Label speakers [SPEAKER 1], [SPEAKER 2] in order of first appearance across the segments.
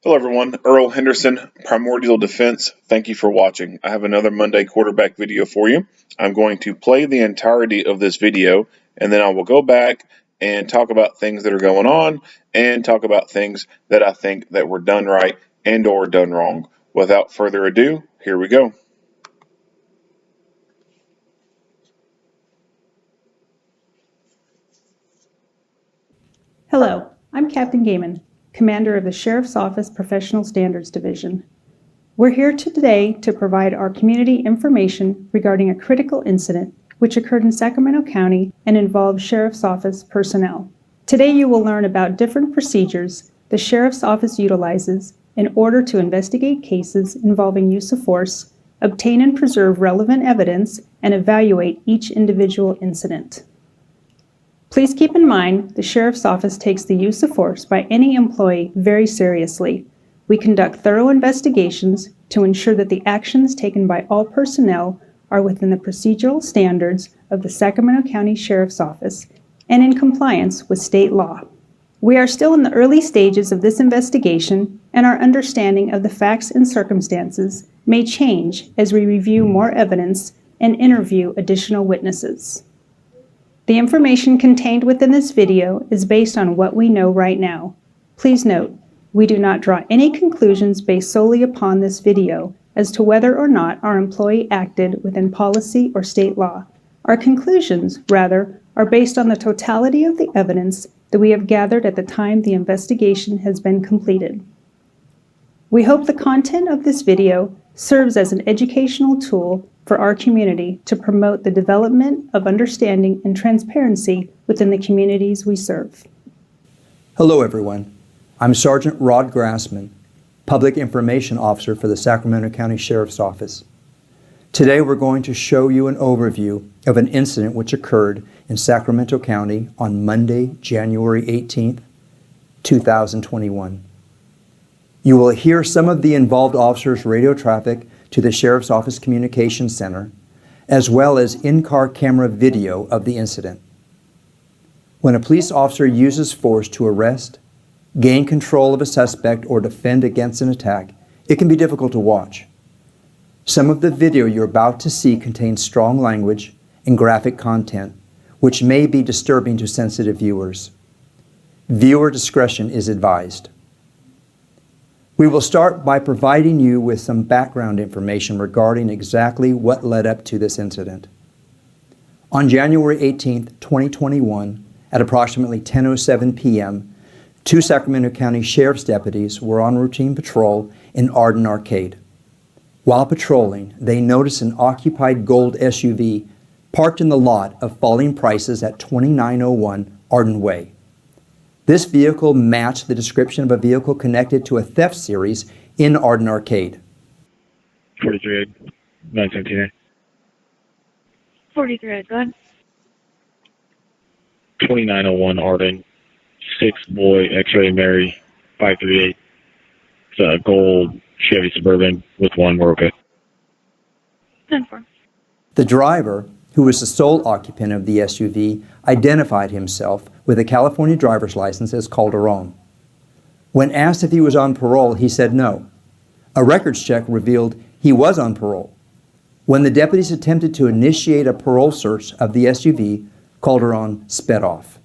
[SPEAKER 1] Hello everyone, Earl Henderson, Primordial Defense. Thank you for watching. I have another Monday quarterback video for you. I'm going to play the entirety of this video and then I will go back and talk about things that are going on and talk about things that I think that were done right and or done wrong. Without further ado, here we go.
[SPEAKER 2] Hello, I'm Captain Gaiman, Commander of the Sheriff's Office Professional Standards Division. We're here today to provide our community information regarding a critical incident which occurred in Sacramento County and involved Sheriff's Office personnel. Today you will learn about different procedures the Sheriff's Office utilizes in order to investigate cases involving use of force, obtain and preserve relevant evidence, and evaluate each individual incident. Please keep in mind the Sheriff's Office takes the use of force by any employee very seriously. We conduct thorough investigations to ensure that the actions taken by all personnel are within the procedural standards of the Sacramento County Sheriff's Office and in compliance with state law. We are still in the early stages of this investigation, and our understanding of the facts and circumstances may change as we review more evidence and interview additional witnesses. The information contained within this video is based on what we know right now. Please note, we do not draw any conclusions based solely upon this video as to whether or not our employee acted within policy or state law. Our conclusions, rather, are based on the totality of the evidence that we have gathered at the time the investigation has been completed. We hope the content of this video serves as an educational tool for our community to promote the development of understanding and transparency within the communities we serve.
[SPEAKER 3] Hello everyone, I'm Sergeant Rod Grassman, Public Information Officer for the Sacramento County Sheriff's Office. Today we're going to show you an overview of an incident which occurred in Sacramento County on Monday, January 18th, 2021. You will hear some of the involved officers' radio traffic to the Sheriff's Office Communications Center, as well as in-car camera video of the incident. When a police officer uses force to arrest, gain control of a suspect, or defend against an attack, it can be difficult to watch. Some of the video you're about to see contains strong language and graphic content, which may be disturbing to sensitive viewers. Viewer discretion is advised. We will start by providing you with some background information regarding exactly what led up to this incident. On January 18, 2021, at approximately 10:07 p.m., two Sacramento County Sheriff's deputies were on routine patrol in Arden Arcade. While patrolling, they noticed an occupied gold SUV parked in the lot of Falling Prices at 2901 Arden Way. This vehicle matched the description of a vehicle connected to a theft series in Arden Arcade.
[SPEAKER 4] 43 917.
[SPEAKER 5] 43, go ahead.
[SPEAKER 4] 2901 Arden, 6 boy X-ray Mary, 538. It's a gold Chevy Suburban with one. We're okay.
[SPEAKER 5] 10-4.
[SPEAKER 3] The driver, who was the sole occupant of the SUV, identified himself with a California driver's license as Cauldron. When asked if he was on parole, he said no. A records check revealed he was on parole. When the deputies attempted to initiate a parole search of the SUV, Cauldron sped off.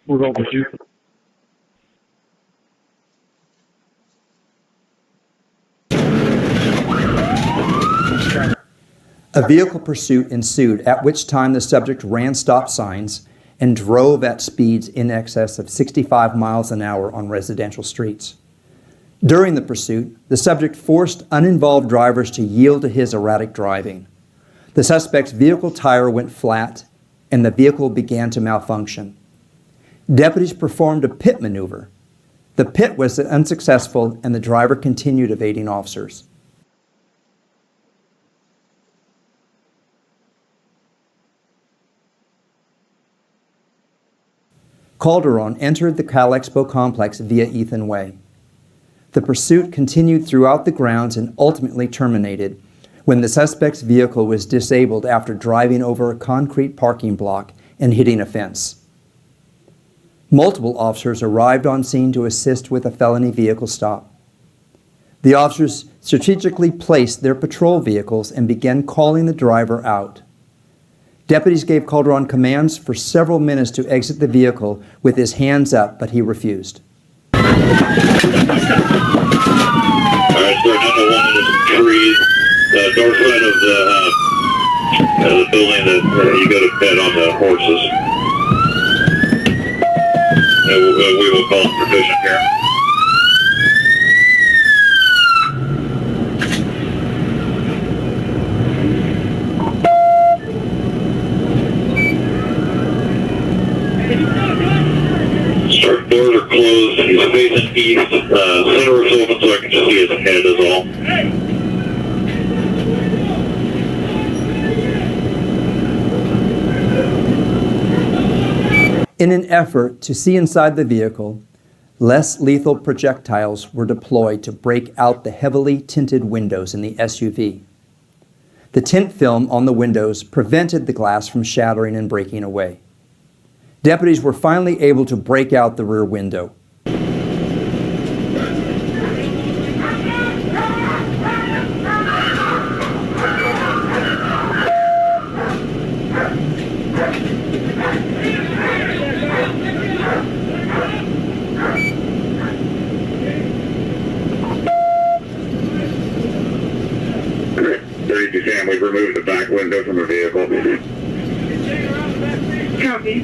[SPEAKER 4] We're going with you.
[SPEAKER 3] A vehicle pursuit ensued, at which time the subject ran stop signs and drove at speeds in excess of 65 miles an hour on residential streets. During the pursuit, the subject forced uninvolved drivers to yield to his erratic driving. The suspect's vehicle tire went flat and the vehicle began to malfunction. Deputies performed a pit maneuver. The pit was unsuccessful and the driver continued evading officers. Cauldron entered the Cal Expo complex via Ethan Way. The pursuit continued throughout the grounds and ultimately terminated when the suspect's vehicle was disabled after driving over a concrete parking block and hitting a fence. Multiple officers arrived on scene to assist with a felony vehicle stop. The officers strategically placed their patrol vehicles and began calling the driver out. Deputies gave Cauldron commands for several minutes to exit the vehicle with his hands up, but he refused.
[SPEAKER 4] All right, so 901 is trees, north side of the building that you go to bed on the horses. We will call provision here. Start doors are closed. He's facing east. Sunroof's open so I can just see his head is all.
[SPEAKER 3] In an effort to see inside the vehicle, less lethal projectiles were deployed to break out the heavily tinted windows in the SUV. The tint film on the windows prevented the glass from shattering and breaking away. Deputies were finally able to break out the rear window.
[SPEAKER 4] We've removed the back window from the vehicle.
[SPEAKER 5] Copy.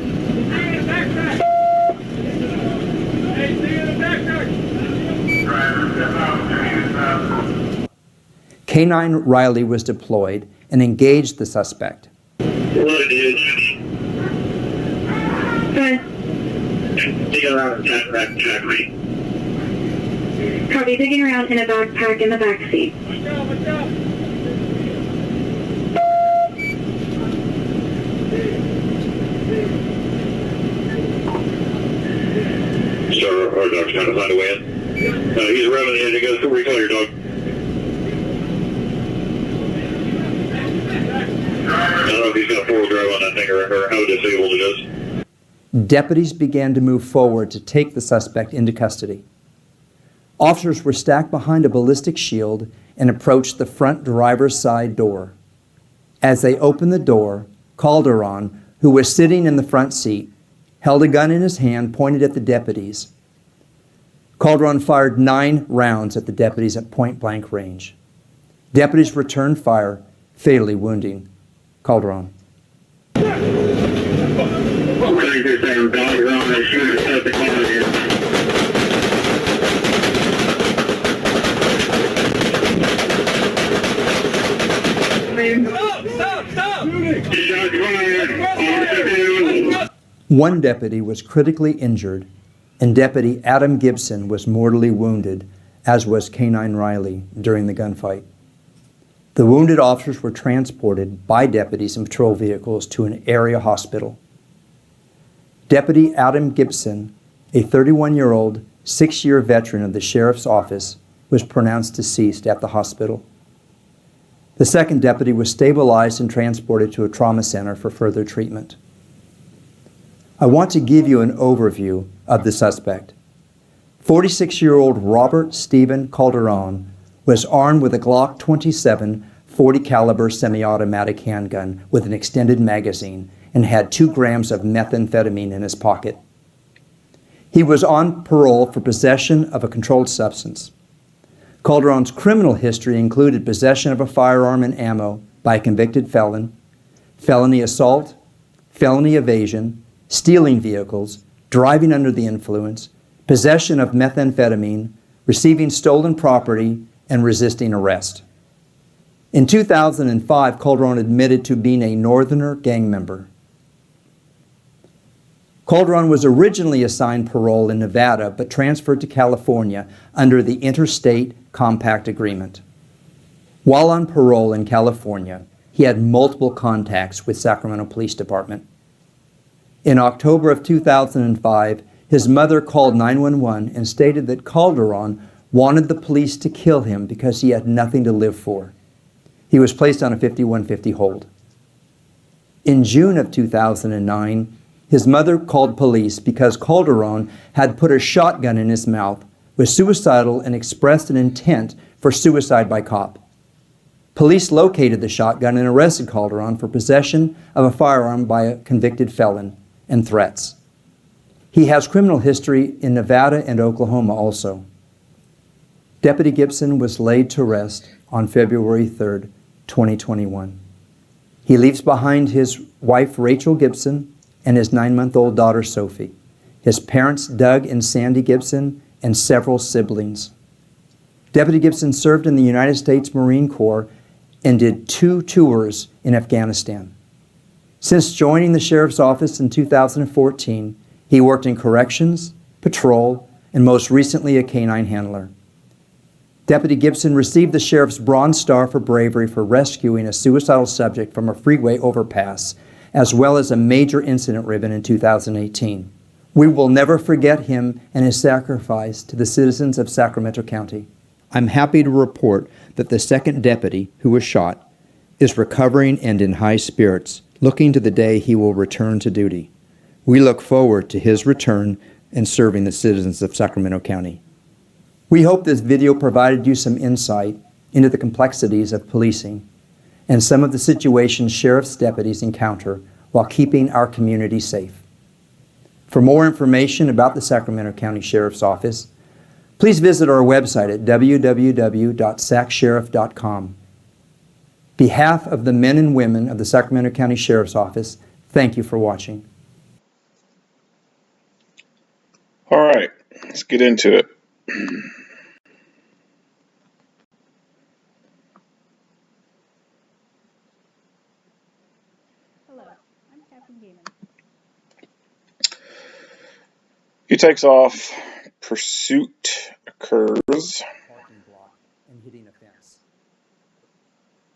[SPEAKER 3] K-9 Riley was deployed and engaged the suspect.
[SPEAKER 4] Loaded. Dig around the backpack.
[SPEAKER 5] Copy. Digging around in a backpack in the back seat.
[SPEAKER 4] So our dog's trying to find a way in. He's around the edge. He goes, recall your dog. I don't know if he's got a four-wheel drive on that thing or how disabled it is.
[SPEAKER 3] Deputies began to move forward to take the suspect into custody. Officers were stacked behind a ballistic shield and approached the front driver's side door. As they opened the door, Cauldron, who was sitting in the front seat, held a gun in his hand pointed at the deputies. Cauldron fired 9 rounds at the deputies at point-blank range. Deputies returned fire, fatally wounding Cauldron. One deputy was critically injured, and Deputy Adam Gibson was mortally wounded, as was K-9 Riley during the gunfight. The wounded officers were transported by deputies in patrol vehicles to an area hospital. Deputy Adam Gibson, a 31-year-old, 6-year veteran of the sheriff's office, was pronounced deceased at the hospital. The second deputy was stabilized and transported to a trauma center for further treatment. I want to give you an overview of the suspect. 46-year-old Robert Stephen Cauldron was armed with a Glock 27 .40 caliber semi-automatic handgun with an extended magazine and had 2 grams of methamphetamine in his pocket. He was on parole for possession of a controlled substance. Cauldron's criminal history included possession of a firearm and ammo by a convicted felon, felony assault, felony evasion, stealing vehicles, driving under the influence, possession of methamphetamine, receiving stolen property, and resisting arrest. In 2005, Cauldron admitted to being a Northerner gang member. Cauldron was originally assigned parole in Nevada but transferred to California under the Interstate Compact Agreement. While on parole in California, he had multiple contacts with Sacramento Police Department. In October of 2005, his mother called 911 and stated that Cauldron wanted the police to kill him because he had nothing to live for. He was placed on a 5150 hold. In June of 2009, his mother called police because Cauldron had put a shotgun in his mouth, was suicidal, and expressed an intent for suicide by cop. Police located the shotgun and arrested Cauldron for possession of a firearm by a convicted felon and threats. He has criminal history in Nevada and Oklahoma also. Deputy Gibson was laid to rest on February 3rd, 2021. He leaves behind his wife, Rachel Gibson, and his 9-month-old daughter, Sophie, his parents, Doug and Sandy Gibson, and several siblings. Deputy Gibson served in the United States Marine Corps and did 2 tours in Afghanistan. Since joining the Sheriff's Office in 2014, he worked in corrections, patrol, and most recently a canine handler. Deputy Gibson received the Sheriff's Bronze Star for bravery for rescuing a suicidal subject from a freeway overpass, as well as a major incident ribbon in 2018. We will never forget him and his sacrifice to the citizens of Sacramento County. I'm happy to report that the second deputy, who was shot, is recovering and in high spirits, looking to the day he will return to duty. We look forward to his return and serving the citizens of Sacramento County. We hope this video provided you some insight into the complexities of policing and some of the situations sheriff's deputies encounter while keeping our community safe. For more information about the Sacramento County Sheriff's Office, please visit our website at www.sacsheriff.com. On behalf of the men and women of the Sacramento County Sheriff's Office, thank you for watching.
[SPEAKER 1] All right, let's get into it.
[SPEAKER 2] Hello, I'm Captain Gaiman.
[SPEAKER 1] He takes off. Pursuit occurs.
[SPEAKER 3] Parking block and hitting a fence.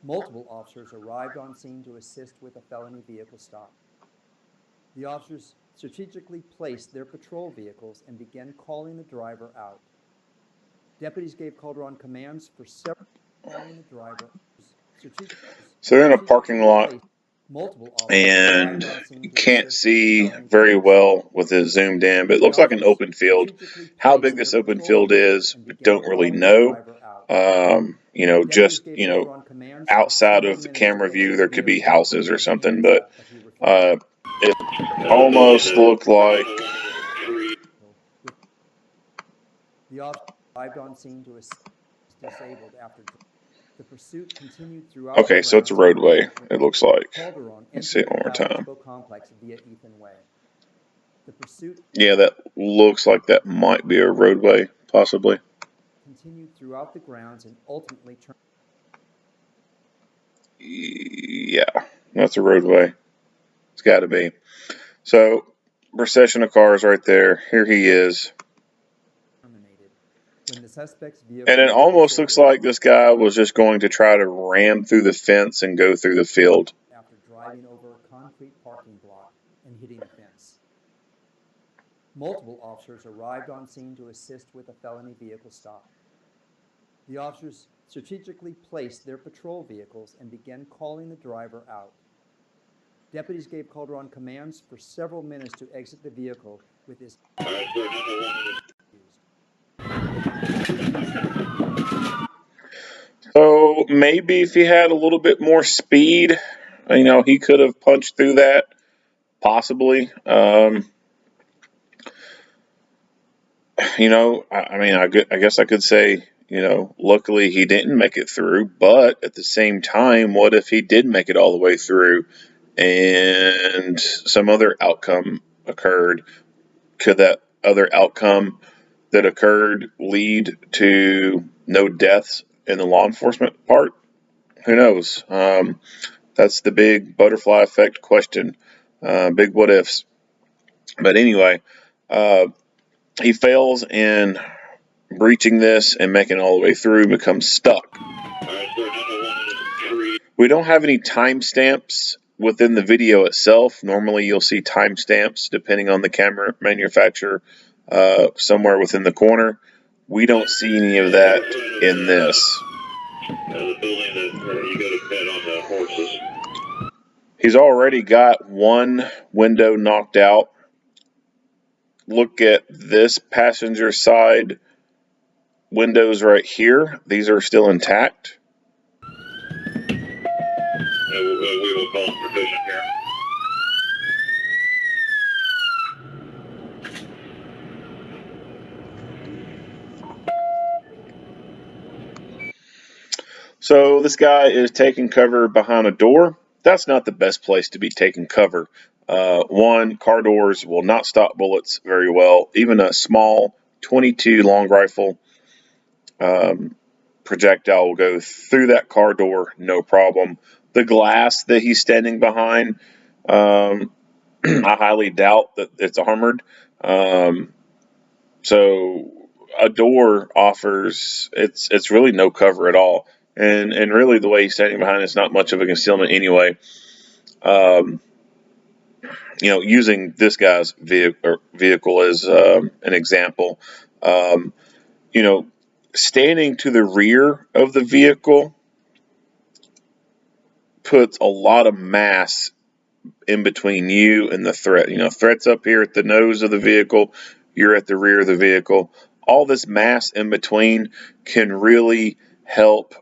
[SPEAKER 3] Multiple officers arrived on scene to assist with a felony vehicle stop. The officers strategically placed their patrol vehicles and began calling the driver out. Deputies gave Cauldron commands for several calling the driver.
[SPEAKER 1] So they're in a parking lot
[SPEAKER 3] Multiple
[SPEAKER 1] and
[SPEAKER 3] officers arrived on scene
[SPEAKER 1] you
[SPEAKER 3] to
[SPEAKER 1] can't
[SPEAKER 3] assist
[SPEAKER 1] see
[SPEAKER 3] with felony
[SPEAKER 1] very
[SPEAKER 3] vehicle
[SPEAKER 1] well with it zoomed in, but it looks like an open field.
[SPEAKER 3] strategically
[SPEAKER 1] How
[SPEAKER 3] placed
[SPEAKER 1] big this
[SPEAKER 3] their
[SPEAKER 1] open
[SPEAKER 3] patrol
[SPEAKER 1] field
[SPEAKER 3] vehicles
[SPEAKER 1] is,
[SPEAKER 3] and
[SPEAKER 1] we
[SPEAKER 3] began
[SPEAKER 1] don't really
[SPEAKER 3] calling the
[SPEAKER 1] know.
[SPEAKER 3] driver out.
[SPEAKER 1] Just,
[SPEAKER 3] Deputies gave Cauldron commands for
[SPEAKER 1] outside
[SPEAKER 3] several
[SPEAKER 1] of the
[SPEAKER 3] minutes to
[SPEAKER 1] camera view,
[SPEAKER 3] exit
[SPEAKER 1] there
[SPEAKER 3] the
[SPEAKER 1] could be
[SPEAKER 3] vehicle
[SPEAKER 1] houses or
[SPEAKER 3] with his
[SPEAKER 1] something,
[SPEAKER 3] hands
[SPEAKER 1] but
[SPEAKER 3] up, he refused.
[SPEAKER 1] it almost looked like.
[SPEAKER 3] The officer arrived on scene to assist disabled after the pursuit continued throughout
[SPEAKER 1] Okay,
[SPEAKER 3] the
[SPEAKER 1] so it's a
[SPEAKER 3] grounds.
[SPEAKER 1] roadway, it looks like.
[SPEAKER 3] Cauldron
[SPEAKER 1] Let's see it
[SPEAKER 3] entered
[SPEAKER 1] one
[SPEAKER 3] the
[SPEAKER 1] more
[SPEAKER 3] Cal
[SPEAKER 1] time.
[SPEAKER 3] Expo complex via Ethan Way. The pursuit
[SPEAKER 1] Yeah, that looks like that might be a roadway, possibly.
[SPEAKER 3] continued throughout the grounds and ultimately turned.
[SPEAKER 1] Yeah, that's a roadway. It's got to be. So, procession of cars right there. Here he is.
[SPEAKER 3] Terminated when the suspect's vehicle
[SPEAKER 1] And it
[SPEAKER 3] was
[SPEAKER 1] almost looks
[SPEAKER 3] disabled
[SPEAKER 1] like this guy was just going to try to ram through the fence and go through the field.
[SPEAKER 3] after driving over a concrete parking block and hitting a fence. Multiple officers arrived on scene to assist with a felony vehicle stop. The officers strategically placed their patrol vehicles and began calling the driver out. Deputies gave Cauldron commands for several minutes to exit the vehicle with his.
[SPEAKER 1] So maybe if he had a little bit more speed, he could have punched through that, possibly. I guess I could say, luckily he didn't make it through, but at the same time, what if he did make it all the way through and some other outcome occurred? Could that other outcome that occurred lead to no deaths in the law enforcement part? Who knows? That's the big butterfly effect question. Big what ifs. But anyway, he fails in breaching this and making it all the way through, becomes stuck. We don't have any timestamps within the video itself, normally you'll see timestamps depending on the camera manufacturer somewhere within the corner. We don't see any of that in this.
[SPEAKER 4] The building that you go to bed on the horses.
[SPEAKER 1] He's already got one window knocked out. Look at this passenger side windows right here. These are still intact.
[SPEAKER 4] We will call provision here.
[SPEAKER 1] So this guy is taking cover behind a door. That's not the best place to be taking cover. One, car doors will not stop bullets very well. Even a small 22 long rifle projectile will go through that car door, no problem. The glass that he's standing behind, I highly doubt that it's armored. So a door offers it's really no cover at all, and really the way he's standing behind it's not much of a concealment anyway. Um, Using this guy's vehicle as an example, um, you know, standing to the rear of the vehicle puts a lot of mass in between you and the threat. Threat's up here at the nose of the vehicle, you're at the rear of the vehicle. All this mass in between can really help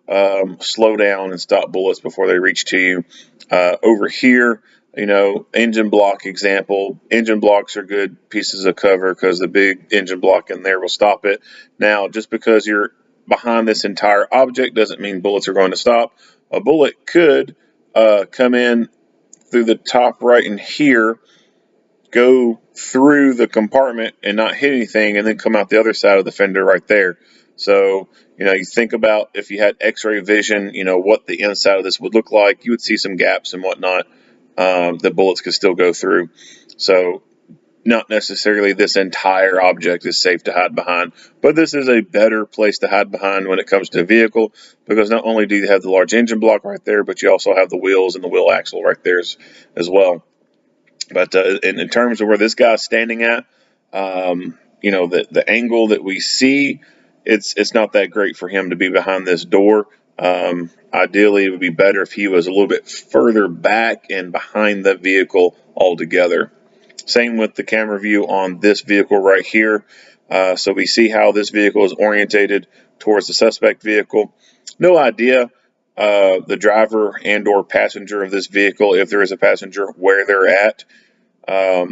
[SPEAKER 1] slow down and stop bullets before they reach to you. Over here, engine block example. Engine blocks are good pieces of cover because the big engine block in there will stop it. Now, just because you're behind this entire object doesn't mean bullets are going to stop. A bullet could come in through the top right in here, go through the compartment and not hit anything, and then come out the other side of the fender right there. So, you think about if you had x-ray vision, what the inside of this would look like. You would see some gaps and whatnot that bullets could still go through. So, not necessarily this entire object is safe to hide behind, but this is a better place to hide behind when it comes to a vehicle, because not only do you have the large engine block right there, but you also have the wheels and the wheel axle right there as well. But in terms of where this guy's standing at, the angle that we see, it's not that great for him to be behind this door. Ideally, it would be better if he was a little bit further back and behind the vehicle altogether. Same with the camera view on this vehicle right here. So we see how this vehicle is orientated towards the suspect vehicle. No idea the driver and or passenger of this vehicle, if there is a passenger, where they're at. I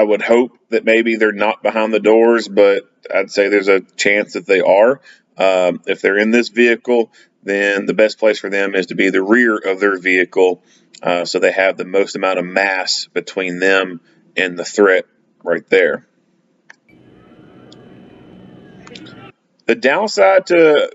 [SPEAKER 1] would hope that maybe they're not behind the doors, but I'd say there's a chance that they are. If they're in this vehicle, then the best place for them is to be the rear of their vehicle, so they have the most amount of mass between them and the threat right there. The downside to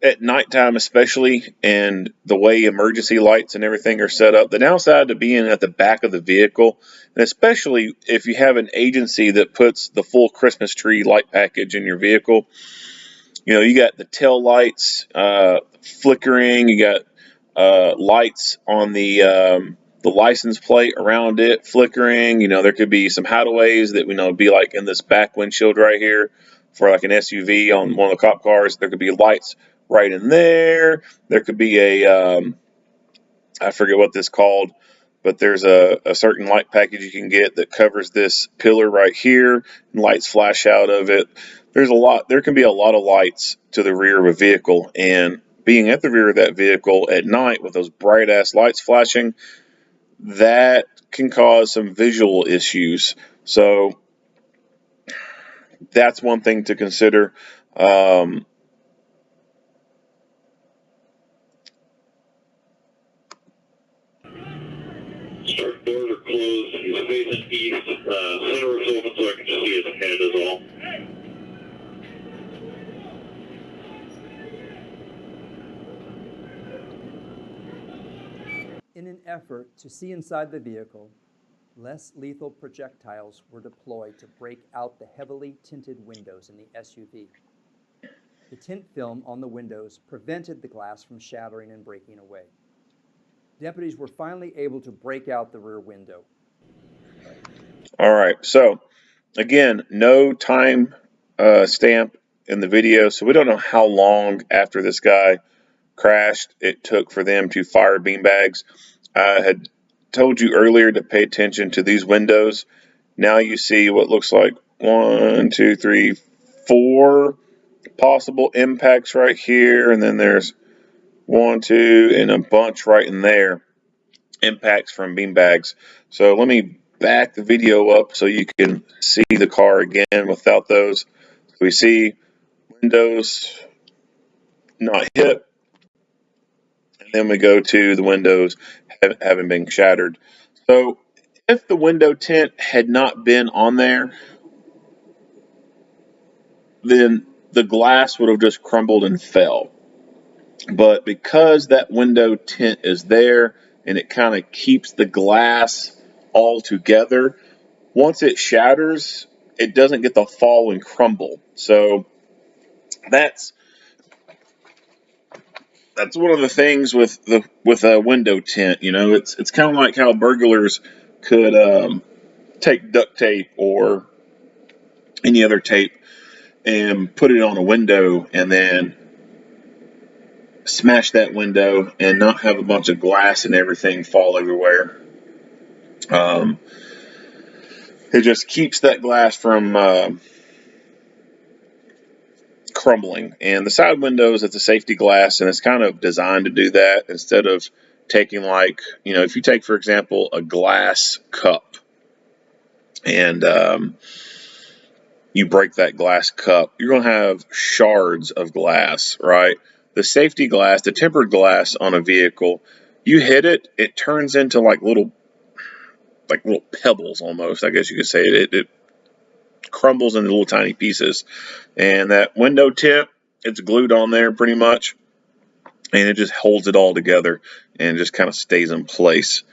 [SPEAKER 1] at nighttime especially, and the way emergency lights and everything are set up, the downside to being at the back of the vehicle, and especially if you have an agency that puts the full Christmas tree light package in your vehicle, you got the tail lights flickering, you got lights on the license plate around it flickering. There could be some hideaways that be like in this back windshield right here for like an SUV on one of the cop cars. There could be lights right in there. There could be I forget what this called, but there's a certain light package you can get that covers this pillar right here, and lights flash out of it. There can be a lot of lights to the rear of a vehicle, and being at the rear of that vehicle at night with those bright ass lights flashing, that can cause some visual issues. So that's one thing to consider.
[SPEAKER 4] Start doors are closed. He's facing east. Center is open so I can just see his head is all.
[SPEAKER 3] In an effort to see inside the vehicle, less lethal projectiles were deployed to break out the heavily tinted windows in the SUV. The tint film on the windows prevented the glass from shattering and breaking away. Deputies were finally able to break out the rear window.
[SPEAKER 1] All right, so again, no time stamp in the video, so we don't know how long after this guy crashed it took for them to fire beanbags. I had told you earlier to pay attention to these windows. Now you see what looks like 1, 2, 3, 4 possible impacts right here, and then there's 1, 2, and a bunch right in there, impacts from beanbags. So let me back the video up so you can see the car again without those. We see windows not hit, and then we go to the windows having been shattered. So if the window tint had not been on there, then the glass would have just crumbled and fell. But because that window tint is there and it kind of keeps the glass all together, once it shatters, it doesn't get the fall and crumble. So that's one of the things with a window tint. You know, it's kind of like how burglars could take duct tape or any other tape and put it on a window and then smash that window and not have a bunch of glass and everything fall everywhere. It just keeps that glass from crumbling. And the side windows, it's a safety glass, and it's kind of designed to do that instead of taking, like, you know, if you take, for example, a glass cup and you break that glass cup, you're going to have shards of glass, right? The safety glass, the tempered glass on a vehicle, you hit it, it turns into like little pebbles almost, I guess you could say. It crumbles into little tiny pieces. And that window tint, it's glued on there pretty much, and it just holds it all together and just kind of stays in place.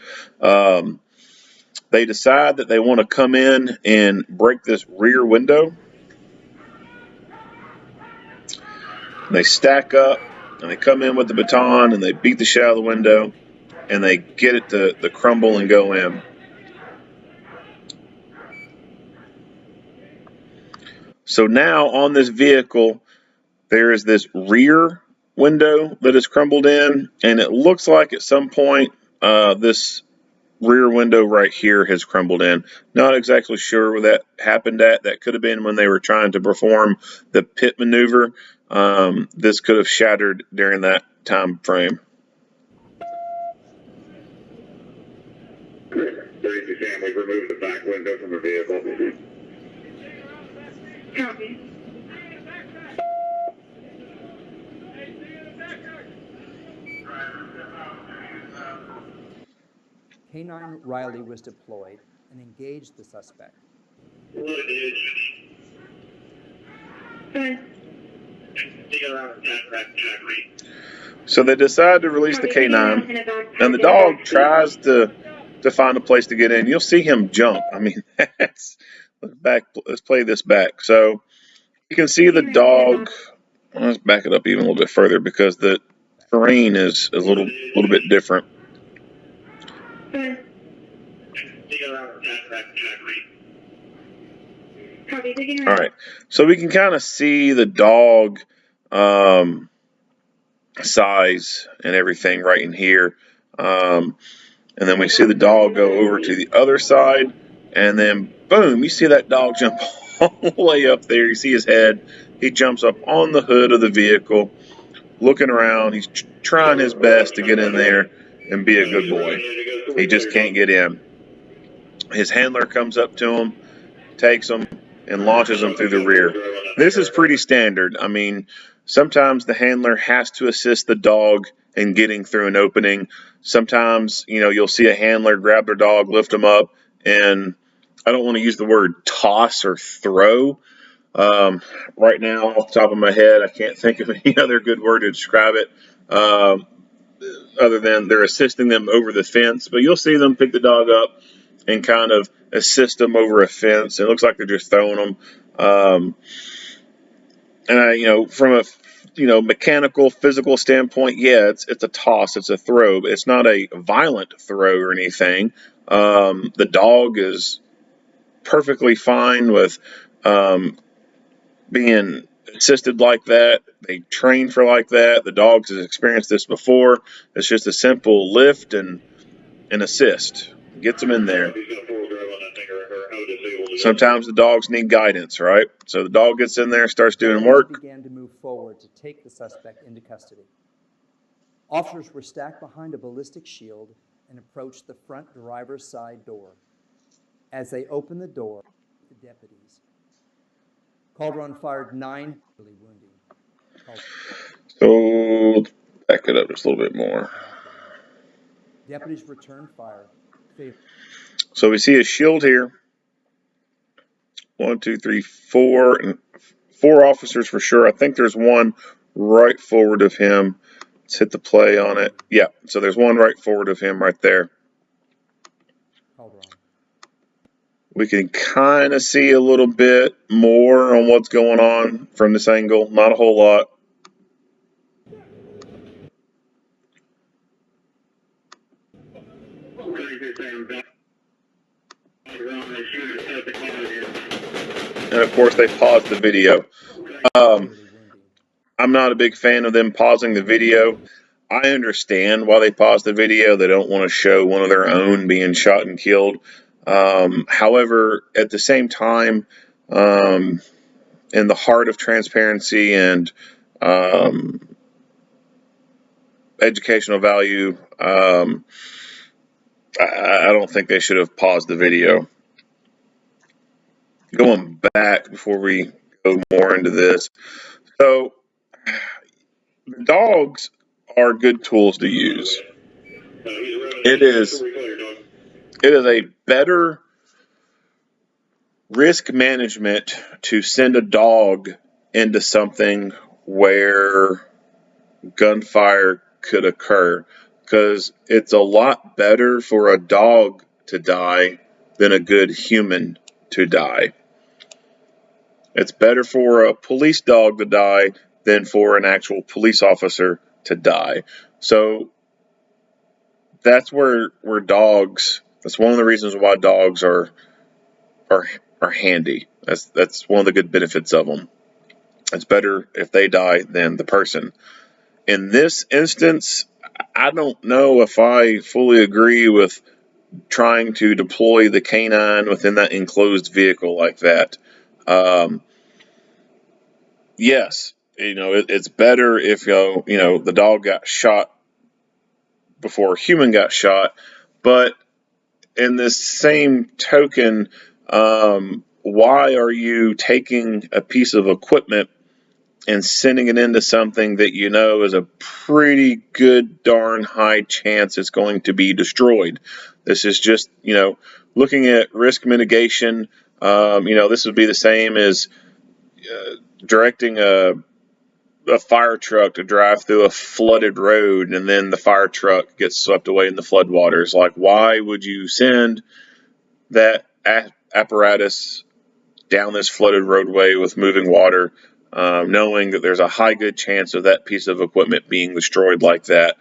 [SPEAKER 1] They decide that they want to come in and break this rear window. They stack up and they come in with the baton and they beat the shit out of the window and they get it to crumble and go in. So now on this vehicle, there is this rear window that is crumbled in, and it looks like at some point this rear window right here has crumbled in. Not exactly sure where that happened at. That could have been when they were trying to perform the pit maneuver. This could have shattered during that time frame.
[SPEAKER 6] 32 Sam, we've removed the back window from the vehicle.
[SPEAKER 5] Copy.
[SPEAKER 3] K9 Riley was deployed and engaged the suspect.
[SPEAKER 1] So they decide to release the K9, and the dog tries to find a place to get in. You'll see him jump. I mean, let's play this back. So you can see the dog. Let's back it up even a little bit further because the terrain is a little bit different. All right, so we can kind of see the dog size and everything right in here. And then we see the dog go over to the other side, and then boom, you see that dog jump all the way up there. You see his head. He jumps up on the hood of the vehicle, looking around. He's trying his best to get in there and be a good boy. He just can't get in. His handler comes up to him, takes him, and launches him through the rear. This is pretty standard. I mean, sometimes the handler has to assist the dog in getting through an opening. Sometimes, you know, you'll see a handler grab their dog, lift them up, and I don't want to use the word toss or throw. Right now, off the top of my head, I can't think of any other good word to describe it other than they're assisting them over the fence. But you'll see them pick the dog up and kind of assist them over a fence. It looks like they're just throwing them. And from a mechanical, physical standpoint, yeah, it's a toss, it's a throw, but it's not a violent throw or anything. The dog is perfectly fine with being assisted like that. They train for like that. The dogs has experienced this before. It's just a simple lift and assist. Gets them in there. Sometimes the dogs need guidance, right? So the dog gets in there, starts doing work.
[SPEAKER 3] Began to move forward to take the suspect into custody. Officers were stacked behind a ballistic shield and approached the front driver's side door. As they opened the door, the deputies. Cauldron fired 9, really wounding.
[SPEAKER 1] So back it up just a little bit more.
[SPEAKER 3] Deputies returned fire.
[SPEAKER 1] So we see a shield here. 1, 2, 3, 4, and 4 officers for sure. I think there's one right forward of him. Let's hit the play on it. Yeah, so there's one right forward of him right there. We can kind of see a little bit more on what's going on from this angle. Not a whole lot. And of course, they paused the video. I'm not a big fan of them pausing the video. I understand why they paused the video. They don't want to show one of their own being shot and killed. However, at the same time, in the heart of transparency and educational value, I don't think they should have paused the video. Going back before we go more into this. So, the dogs are good tools to use. It is a better risk management to send a dog into something where gunfire could occur, because it's a lot better for a dog to die than a good human to die. It's better for a police dog to die than for an actual police officer to die. So that's where dogs, that's one of the reasons why dogs are handy. That's one of the good benefits of them. It's better if they die than the person. In this instance, I don't know if I fully agree with trying to deploy the canine within that enclosed vehicle like that. Yes, it's better if the dog got shot before a human got shot, but in this same token, why are you taking a piece of equipment and sending it into something that you know is a pretty good darn high chance it's going to be destroyed? This is just, looking at risk mitigation. This would be the same as directing a fire truck to drive through a flooded road, and then the fire truck gets swept away in the floodwaters. Like, why would you send that apparatus down this flooded roadway with moving water, knowing that there's a high good chance of that piece of equipment being destroyed like that?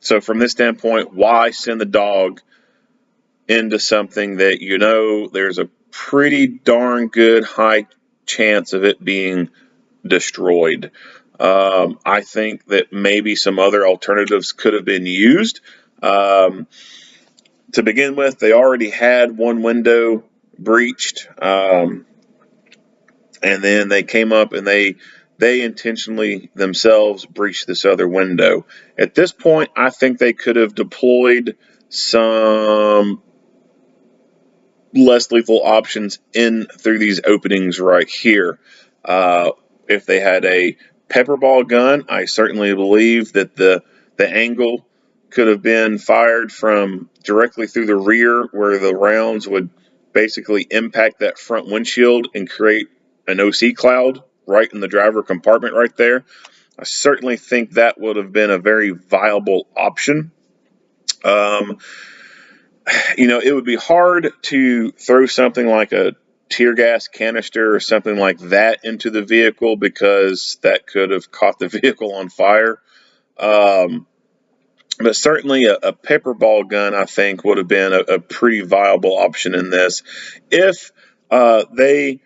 [SPEAKER 1] So from this standpoint, why send the dog into something that there's a pretty darn good high chance of it being destroyed? I think that maybe some other alternatives could have been used. To begin with, they already had one window breached, and then they came up and they intentionally themselves breached this other window. At this point, I think they could have deployed some less lethal options in through these openings right here. If they had a pepper ball gun, I certainly believe that the angle could have been fired from directly through the rear, where the rounds would basically impact that front windshield and create an OC cloud right in the driver compartment right there. I certainly think that would have been a very viable option. It would be hard to throw something like a tear gas canister or something like that into the vehicle, because that could have caught the vehicle on fire. But certainly a pepper ball gun, I think, would have been a pretty viable option in this. If they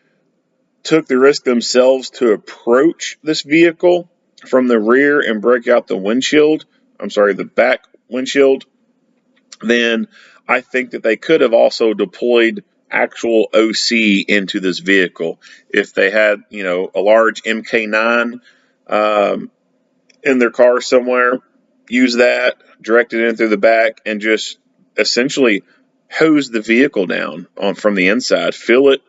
[SPEAKER 1] took the risk themselves to approach this vehicle from the rear and break out the windshield, the back windshield, then I think that they could have also deployed actual OC into this vehicle. If they had, a large MK9 in their car somewhere, use that, direct it in through the back, and just essentially hose the vehicle down from the inside. Fill it,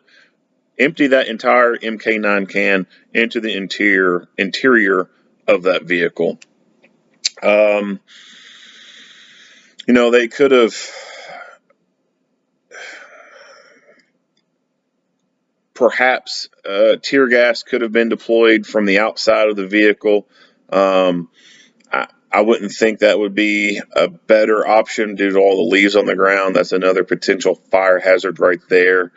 [SPEAKER 1] empty that entire MK9 can into the interior of that vehicle. They could have perhaps tear gas could have been deployed from the outside of the vehicle. I wouldn't think that would be a better option due to all the leaves on the ground. That's another potential fire hazard right there.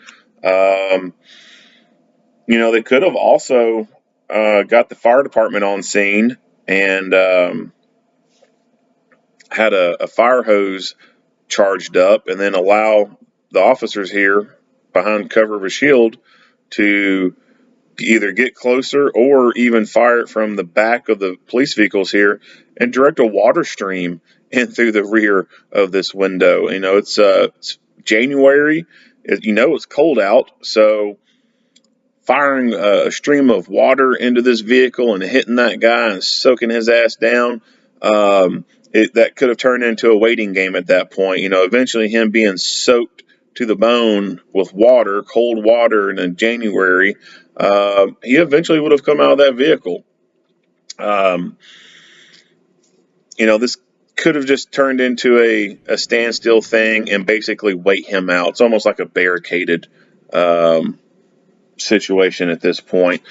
[SPEAKER 1] They could have also got the fire department on scene and had a fire hose charged up, and then allow the officers here behind cover of a shield to either get closer or even fire it from the back of the police vehicles here and direct a water stream in through the rear of this window. It's January. It's cold out, so firing a stream of water into this vehicle and hitting that guy and soaking his ass down, that could have turned into a waiting game at that point. Eventually him being soaked to the bone with water, cold water in January, he eventually would have come out of that vehicle. This could have just turned into a standstill thing and basically wait him out. It's almost like a barricaded situation at this point.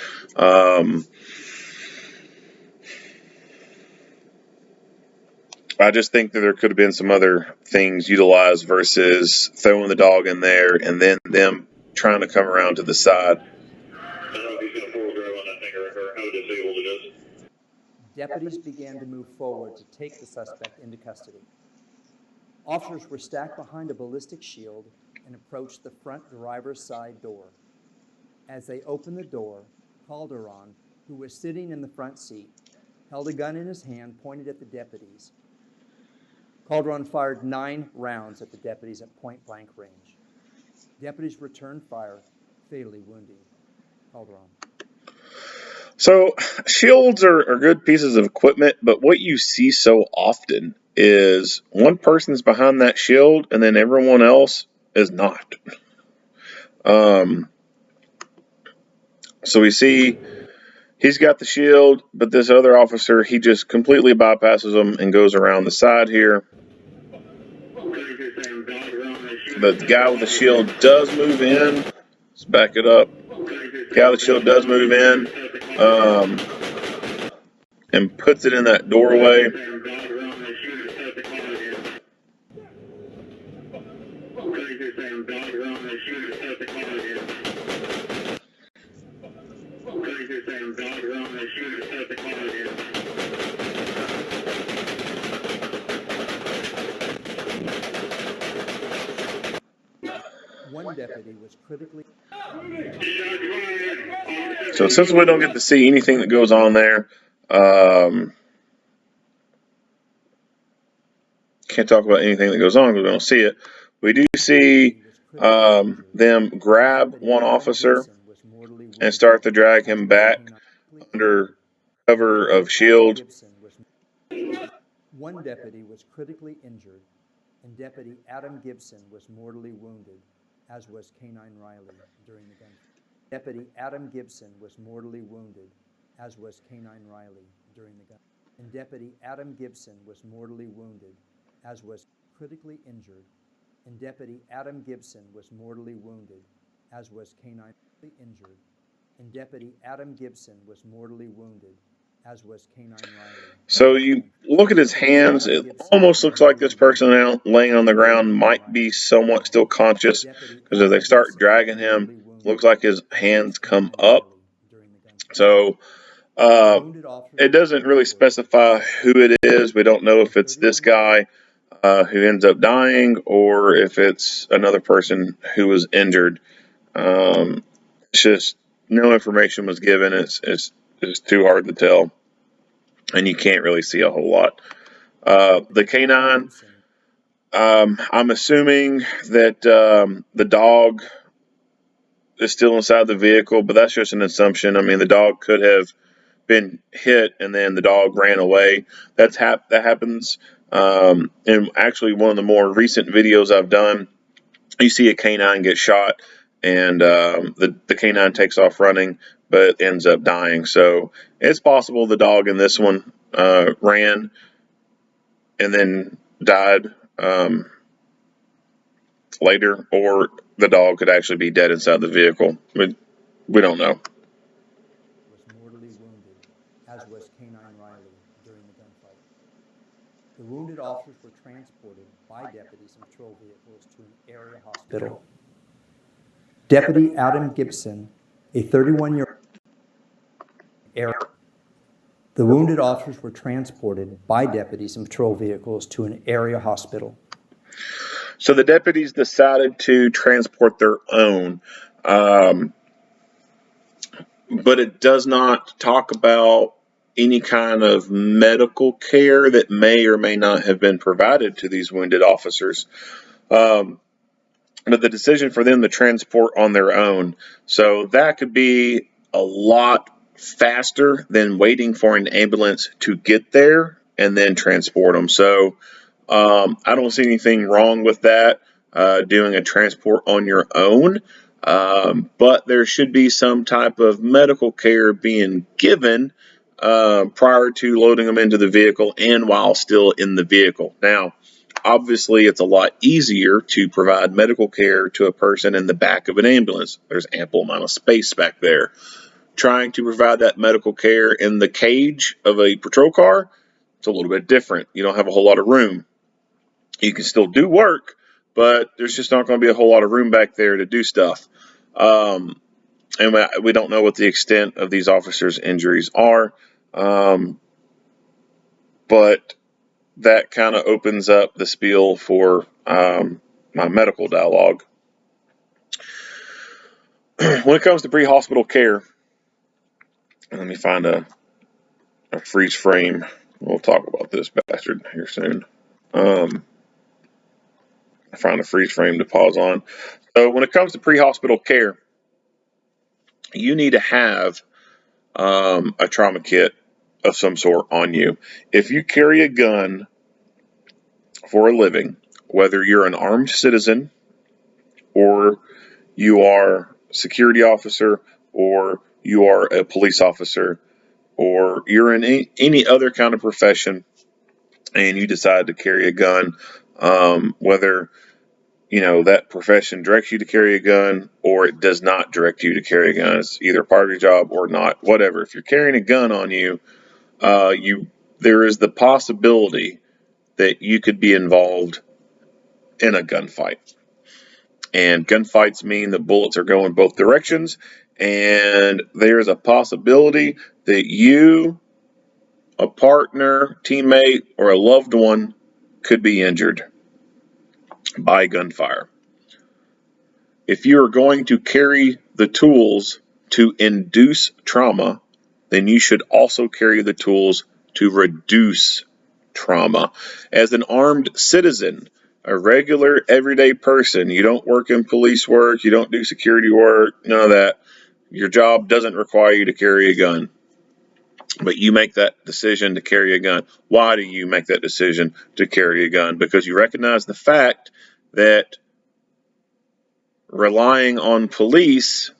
[SPEAKER 1] I just think that there could have been some other things utilized versus throwing the dog in there and then them trying to come around to the side.
[SPEAKER 3] Deputies began to move forward to take the suspect into custody. Officers were stacked behind a ballistic shield and approached the front driver's side door. As they opened the door, Cauldron, who was sitting in the front seat, held a gun in his hand pointed at the deputies. Cauldron fired 9 rounds at the deputies at point-blank range. Deputies returned fire, fatally wounding Cauldron.
[SPEAKER 1] So shields are good pieces of equipment, but what you see so often is one person's behind that shield and then everyone else is not. So we see he's got the shield, but this other officer, he just completely bypasses him and goes around the side here. The guy with the shield does move in. Let's back it up. The guy with the shield does move in and puts it in that doorway.
[SPEAKER 3] One deputy was critically...
[SPEAKER 1] So since we don't get to see anything that goes on there, can't talk about anything that goes on because we don't see it. We do see them grab one officer and start to drag him back under cover of shield.
[SPEAKER 3] One deputy was critically injured, and Deputy Adam Gibson was mortally wounded, as was Canine Riley during the gunfight. Deputy Adam Gibson was mortally wounded, as was Canine Riley during the gunfight. And Deputy Adam Gibson was mortally wounded, as was critically injured. And Deputy Adam Gibson was mortally wounded, as was Canine injured. And Deputy Adam Gibson was mortally wounded, as was Canine Riley.
[SPEAKER 1] So you look at his hands, it almost looks like this person now laying on the ground might be somewhat still conscious, because as they start dragging him Looks like his hands come up. So it doesn't really specify who it is. We don't know if it's this guy who ends up dying or if it's another person who was injured. It's just no information was given. It's too hard to tell, and you can't really see a whole lot. The canine, I'm assuming that the dog is still inside the vehicle, but that's just an assumption. I mean, the dog could have been hit and then the dog ran away. That happens. And actually, one of the more recent videos I've done, you see a canine get shot, and the canine takes off running, but ends up dying. So it's possible the dog in this one ran and then died later, or the dog could actually be dead inside the vehicle. We don't know.
[SPEAKER 3] Was mortally wounded, as was Canine Riley during the gunfight. The wounded officers were transported by deputies in patrol vehicles to an area hospital. Deputy Adam Gibson, a 31-year-old area. The wounded officers were transported by deputies in patrol vehicles to an area hospital.
[SPEAKER 1] So the deputies decided to transport their own, but it does not talk about any kind of medical care that may or may not have been provided to these wounded officers. But the decision for them to transport on their own, so that could be a lot faster than waiting for an ambulance to get there and then transport them. So I don't see anything wrong with that, doing a transport on your own, but there should be some type of medical care being given prior to loading them into the vehicle and while still in the vehicle. Now, obviously, it's a lot easier to provide medical care to a person in the back of an ambulance. There's ample amount of space back there. Trying to provide that medical care in the cage of a patrol car, it's a little bit different. You don't have a whole lot of room. You can still do work, but there's just not going to be a whole lot of room back there to do stuff. And we don't know what the extent of these officers' injuries are, but that kind of opens up the spiel for my medical dialogue. When it comes to pre-hospital care, let me find a freeze frame. We'll talk about this bastard here soon. I found a freeze frame to pause on. So when it comes to pre-hospital care, you need to have a trauma kit of some sort on you. If you carry a gun for a living, whether you're an armed citizen or you are a security officer or you are a police officer or you're in any other kind of profession and you decide to carry a gun, whether that profession directs you to carry a gun or it does not direct you to carry a gun. It's either part of your job or not, whatever. If you're carrying a gun on you, there is the possibility that you could be involved in a gunfight. And gunfights mean that bullets are going both directions, and there's a possibility that you, a partner, teammate, or a loved one could be injured by gunfire. If you are going to carry the tools to induce trauma, then you should also carry the tools to reduce trauma. As an armed citizen, a regular everyday person, you don't work in police work, you don't do security work, none of that. Your job doesn't require you to carry a gun. But you make that decision to carry a gun. Why do you make that decision to carry a gun? Because you recognize the fact that relying on police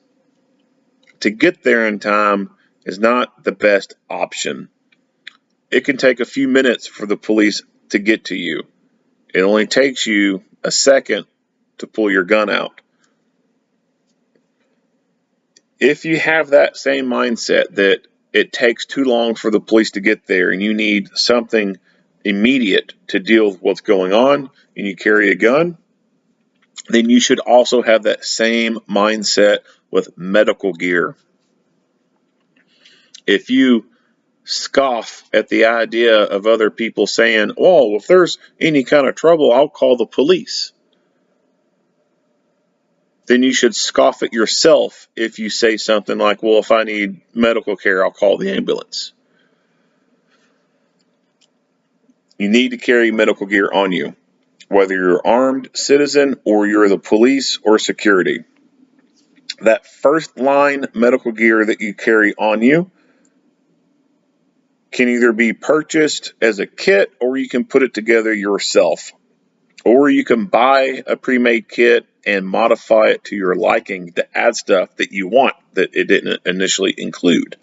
[SPEAKER 1] to get there in time is not the best option. It can take a few minutes for the police to get to you. It only takes you a second to pull your gun out. If you have that same mindset that it takes too long for the police to get there and you need something immediate to deal with what's going on and you carry a gun, then you should also have that same mindset with medical gear. If you scoff at the idea of other people saying, oh, if there's any kind of trouble, I'll call the police, then you should scoff at yourself if you say something like, well, if I need medical care, I'll call the ambulance. You need to carry medical gear on you, whether you're an armed citizen or you're the police or security. That first line medical gear that you carry on you can either be purchased as a kit or you can put it together yourself. Or you can buy a pre-made kit and modify it to your liking to add stuff that you want that it didn't initially include.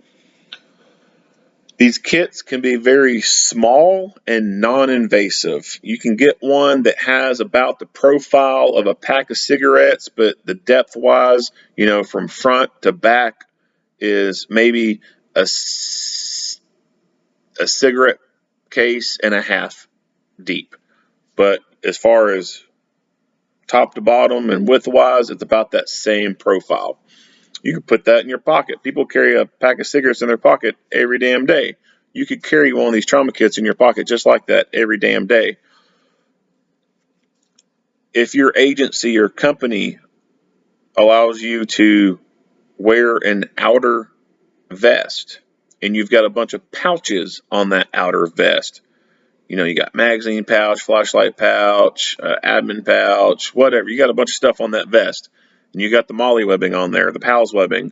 [SPEAKER 1] These kits can be very small and non-invasive. You can get one that has about the profile of a pack of cigarettes, but the depth-wise, from front to back is maybe a cigarette case and a half deep. But as far as top to bottom and width-wise, it's about that same profile. You could put that in your pocket. People carry a pack of cigarettes in their pocket every damn day. You could carry one of these trauma kits in your pocket just like that every damn day. If your agency or company allows you to wear an outer vest and you've got a bunch of pouches on that outer vest, you got magazine pouch, flashlight pouch, admin pouch, whatever. You got a bunch of stuff on that vest. And you got the Molly webbing on there, the PALS webbing.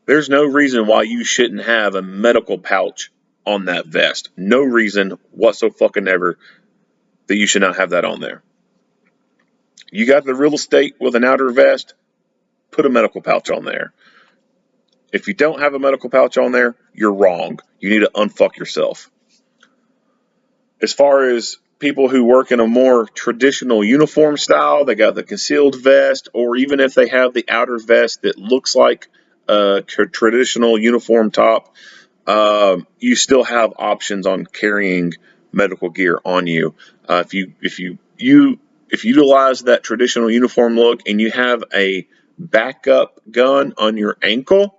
[SPEAKER 1] There's no reason why you shouldn't have a medical pouch on that vest. No reason whatsoever that you should not have that on there. You got the real estate with an outer vest, put a medical pouch on there. If you don't have a medical pouch on there, you're wrong. You need to unfuck yourself. As far as people who work in a more traditional uniform style, they got the concealed vest, or even if they have the outer vest that looks like a traditional uniform top, you still have options on carrying medical gear on you. If you utilize that traditional uniform look and you have a backup gun on your ankle,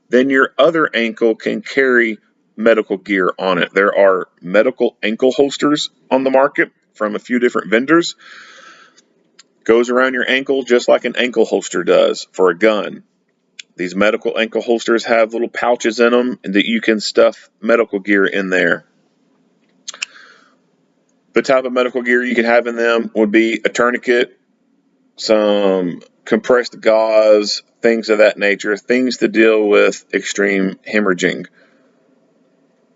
[SPEAKER 1] then your other ankle can carry medical gear on it. There are medical ankle holsters on the market from a few different vendors. Goes around your ankle just like an ankle holster does for a gun. These medical ankle holsters have little pouches in them and that you can stuff medical gear in there. The type of medical gear you can have in them would be a tourniquet, some compressed gauze, things of that nature, things to deal with extreme hemorrhaging.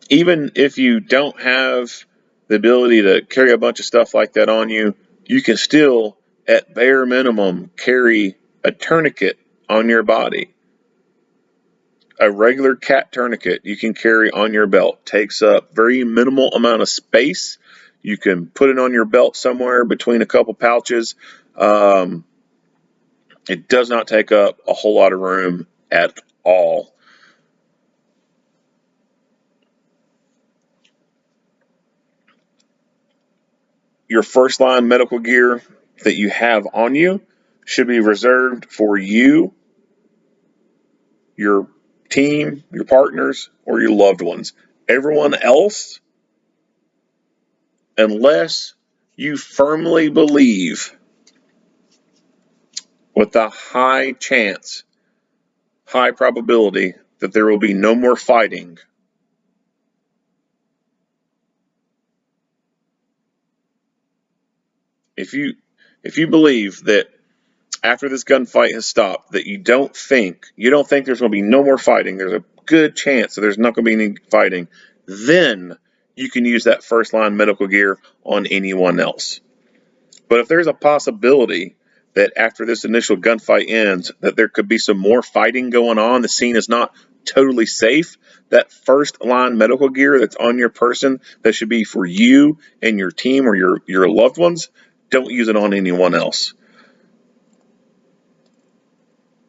[SPEAKER 1] Even if you don't have the ability to carry a bunch of stuff like that on you, you can still, at bare minimum, carry a tourniquet on your body. A regular cat tourniquet you can carry on your belt. Takes up very minimal amount of space. You can put it on your belt somewhere between a couple pouches. It does not take up a whole lot of room at all. Your first line medical gear that you have on you should be reserved for you, your team, your partners, or your loved ones. Everyone else, unless you firmly believe with a high chance, high probability that there will be no more fighting, if you believe that after this gunfight has stopped, that you don't think there's going to be no more fighting, there's a good chance that there's not going to be any fighting, then you can use that first line medical gear on anyone else. But if there's a possibility that after this initial gunfight ends, that there could be some more fighting going on, the scene is not totally safe, that first line medical gear that's on your person that should be for you and your team or your loved ones, don't use it on anyone else.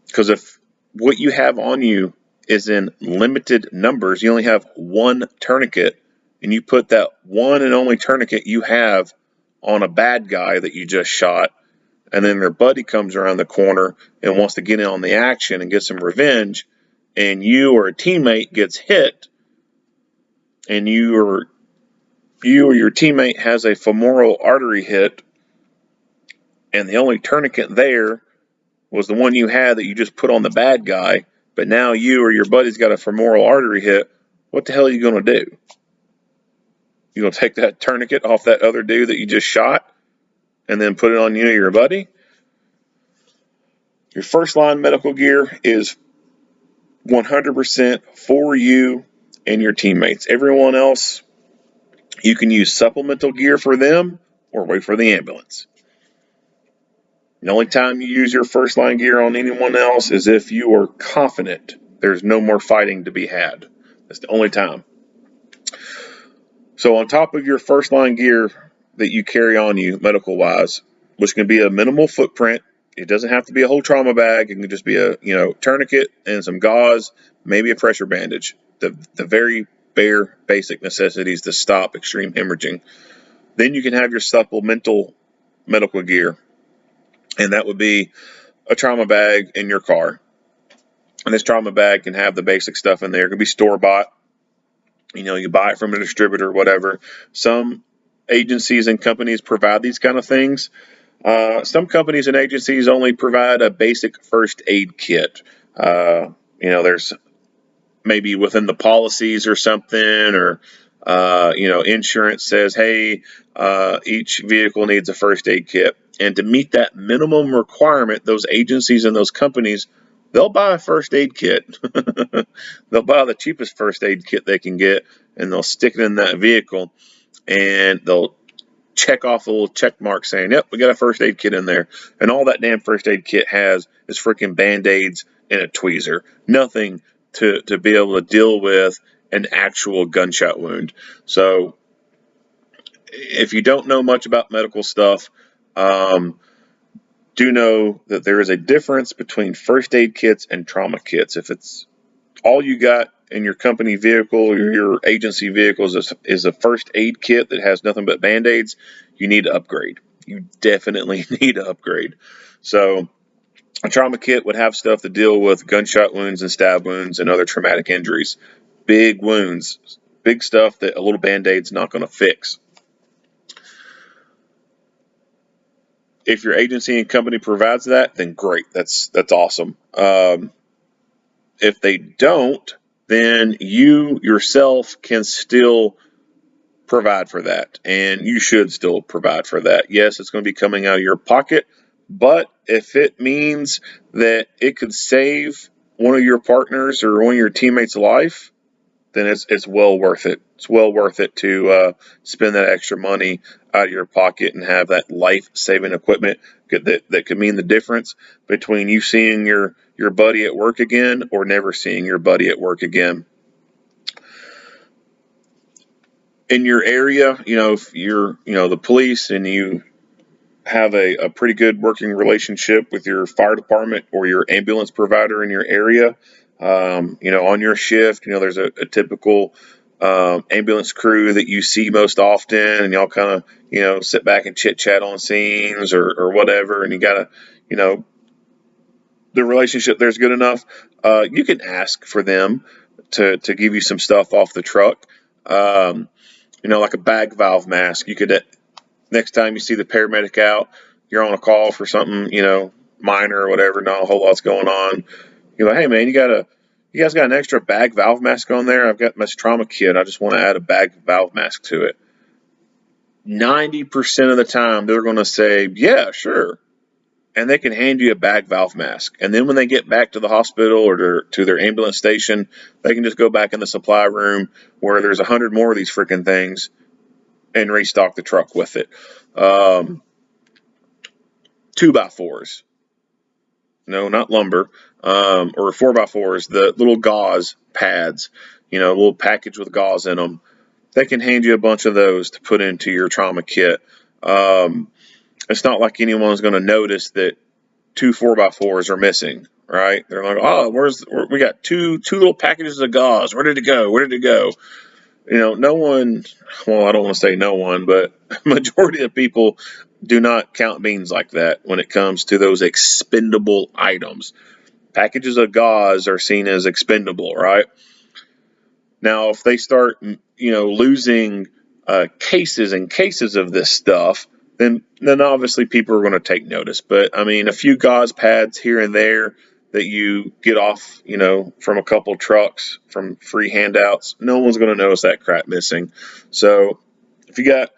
[SPEAKER 1] Because if what you have on you is in limited numbers, you only have one tourniquet, and you put that one and only tourniquet you have on a bad guy that you just shot, and then their buddy comes around the corner and wants to get in on the action and get some revenge, and you or a teammate gets hit, and you or your teammate has a femoral artery hit, and the only tourniquet there was the one you had that you just put on the bad guy, but now you or your buddy's got a femoral artery hit, what the hell are you going to do? You going to take that tourniquet off that other dude that you just shot and then put it on you or your buddy? Your first line medical gear is 100% for you and your teammates. Everyone else, you can use supplemental gear for them or wait for the ambulance. The only time you use your first line gear on anyone else is if you are confident there's no more fighting to be had. That's the only time. So on top of your first line gear that you carry on you medical wise, which can be a minimal footprint, it doesn't have to be a whole trauma bag. It can just be a tourniquet and some gauze, maybe a pressure bandage. The very bare basic necessities to stop extreme hemorrhaging. Then you can have your supplemental medical gear, and that would be a trauma bag in your car. And this trauma bag can have the basic stuff in there. It can be store-bought. You buy it from a distributor, whatever. Some agencies and companies provide these kind of things. Some companies and agencies only provide a basic first aid kit. There's maybe within the policies or something, or insurance says, hey, each vehicle needs a first aid kit. And to meet that minimum requirement, those agencies and those companies, they'll buy a first aid kit. They'll buy the cheapest first aid kit they can get, and they'll stick it in that vehicle, and they'll check off a little check mark saying, yep, we got a first aid kit in there. And all that damn first aid kit has is freaking Band-Aids and a tweezer. Nothing to be able to deal with an actual gunshot wound. So if you don't know much about medical stuff, do know that there is a difference between first aid kits and trauma kits. If it's all you got in your company vehicle or your agency vehicles is a first aid kit that has nothing but Band-Aids, you need to upgrade. You definitely need to upgrade. So a trauma kit would have stuff to deal with gunshot wounds and stab wounds and other traumatic injuries. Big wounds, big stuff that a little Band-Aid's not going to fix. If your agency and company provides that, then great. That's awesome. If they don't, then you yourself can still provide for that, and you should still provide for that. Yes, it's going to be coming out of your pocket, but if it means that it could save one of your partners or one of your teammates' life, then it's well worth it. It's well worth it to spend that extra money out of your pocket and have that life-saving equipment that could mean the difference between you seeing your buddy at work again or never seeing your buddy at work again. In your area, if you're, the police and you have a pretty good working relationship with your fire department or your ambulance provider in your area, on your shift, there's a typical ambulance crew that you see most often, and y'all kind of, sit back and chit chat on scenes or whatever, and you gotta, the relationship there's good enough. You can ask for them to give you some stuff off the truck, like a bag valve mask. You could, next time you see the paramedic out, you're on a call for something, minor or whatever, not a whole lot's going on. You're like, hey man, you guys got an extra bag valve mask on there? I've got my trauma kit. I just want to add a bag valve mask to it. 90% of the time, they're going to say, yeah, sure. And they can hand you a bag valve mask. And then when they get back to the hospital or to their ambulance station, they can just go back in the supply room where there's 100 more of these freaking things and restock the truck with it. 2x4s. No, not lumber. Or 4x4s, the little gauze pads, a little package with gauze in them. They can hand you a bunch of those to put into your trauma kit. It's not like anyone's going to notice that 2 4x4s are missing, right? They're like, oh, we got two little packages of gauze. Where did it go? Where did it go? No one, well, I don't want to say no one, but majority of people do not count beans like that when it comes to those expendable items. Packages of gauze are seen as expendable, right? Now, if they start, losing cases and cases of this stuff, then obviously people are going to take notice. But I mean, a few gauze pads here and there that you get off, from a couple trucks from free handouts, no one's going to notice that crap missing. So if you got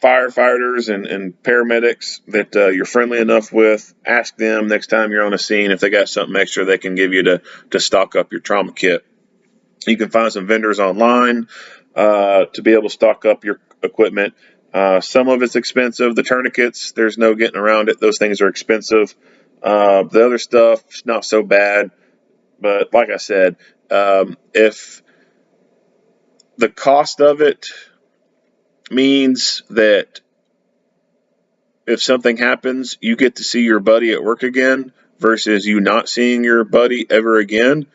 [SPEAKER 1] firefighters and paramedics that you're friendly enough with, ask them next time you're on a scene if they got something extra they can give you to stock up your trauma kit. You can find some vendors online to be able to stock up your equipment. Some of it's expensive. The tourniquets, there's no getting around it. Those things are expensive. The other stuff, not so bad. But like I said, if the cost of it means that if something happens, you get to see your buddy at work again versus you not seeing your buddy ever again,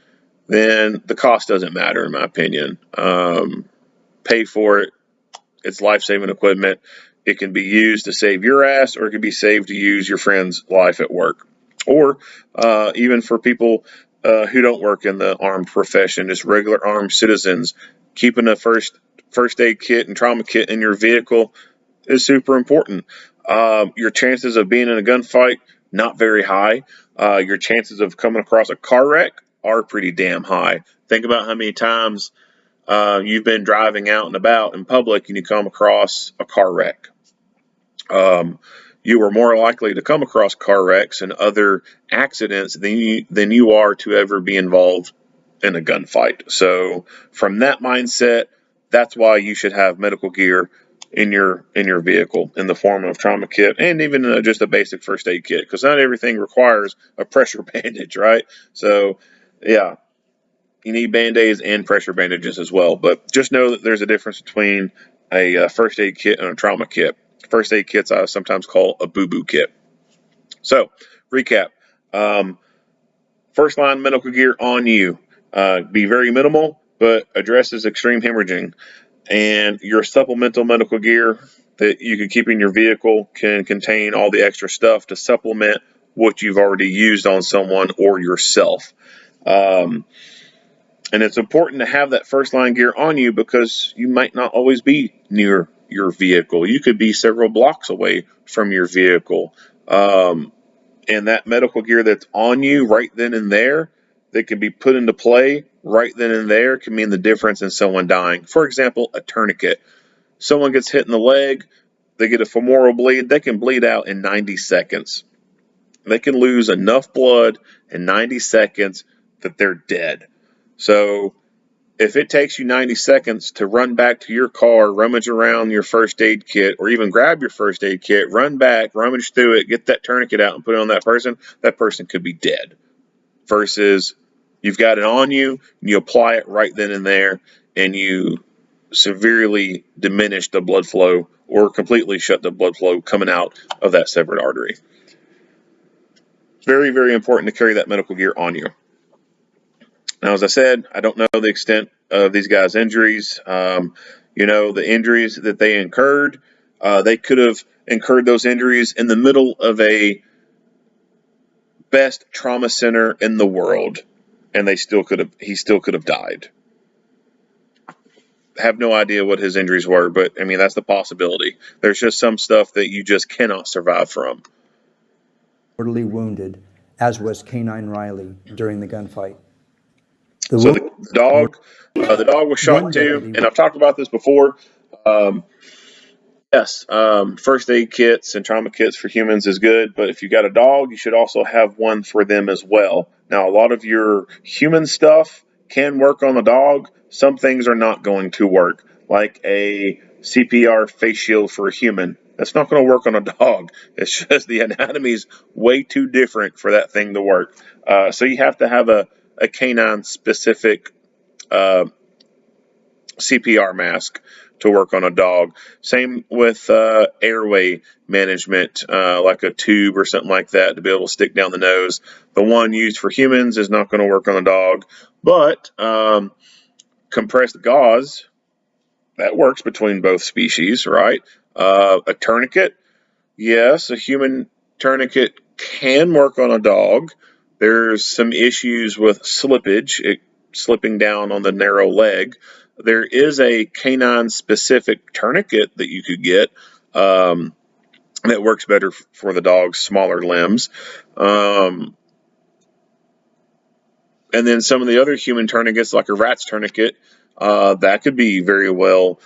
[SPEAKER 1] then the cost doesn't matter, in my opinion. Pay for it. It's life-saving equipment. It can be used to save your ass, or it can be saved to use your friend's life at work. Or even for people who don't work in the armed profession, just regular armed citizens, keeping a first aid kit and trauma kit in your vehicle is super important. Your chances of being in a gunfight, not very high. Your chances of coming across a car wreck are pretty damn high. Think about how many times you've been driving out and about in public and you come across a car wreck. You are more likely to come across car wrecks and other accidents than you are to ever be involved in a gunfight. So from that mindset, that's why you should have medical gear in your vehicle in the form of trauma kit and even just a basic first aid kit, because not everything requires a pressure bandage, right? So yeah, you need band-aids and pressure bandages as well. But just know that there's a difference between a first aid kit and a trauma kit. First aid kits I sometimes call a boo-boo kit. So, recap. First line medical gear on you. Be very minimal, but addresses extreme hemorrhaging. And your supplemental medical gear that you can keep in your vehicle can contain all the extra stuff to supplement what you've already used on someone or yourself. And it's important to have that first line gear on you because you might not always be near your vehicle. You could be several blocks away from your vehicle. And that medical gear that's on you right then and there that can be put into play right then and there can mean the difference in someone dying. For example, a tourniquet. Someone gets hit in the leg, they get a femoral bleed, they can bleed out in 90 seconds. They can lose enough blood in 90 seconds that they're dead. So if it takes you 90 seconds to run back to your car, rummage around your first aid kit, or even grab your first aid kit, run back, rummage through it, get that tourniquet out and put it on that person could be dead. Versus you've got it on you, and you apply it right then and there, and you severely diminish the blood flow or completely shut the blood flow coming out of that severed artery. Very, very important to carry that medical gear on you. Now, as I said, I don't know the extent of these guys' injuries. The injuries that they incurred, they could have incurred those injuries in the middle of a best trauma center in the world, and he still could have died. I have no idea what his injuries were, but I mean, that's the possibility. There's just some stuff that you just cannot survive from.
[SPEAKER 3] Mortally wounded, as was Canine Riley during the gunfight.
[SPEAKER 1] So the dog was shot too, and I've talked about this before. Yes, first aid kits and trauma kits for humans is good, but if you got a dog, you should also have one for them as well. Now, a lot of your human stuff can work on the dog. Some things are not going to work, like a CPR face shield for a human. That's not going to work on a dog. It's just the anatomy's way too different for that thing to work. So you have to have a canine-specific CPR mask to work on a dog. Same with airway management, like a tube or something like that to be able to stick down the nose. The one used for humans is not going to work on a dog, but compressed gauze, that works between both species, right? A tourniquet, yes, a human tourniquet can work on a dog. There's some issues with slippage, slipping down on the narrow leg. There is a canine specific tourniquet that you could get that works better for the dog's smaller limbs. Um, and then some of the other human tourniquets, like a rat's tourniquet, that could be very well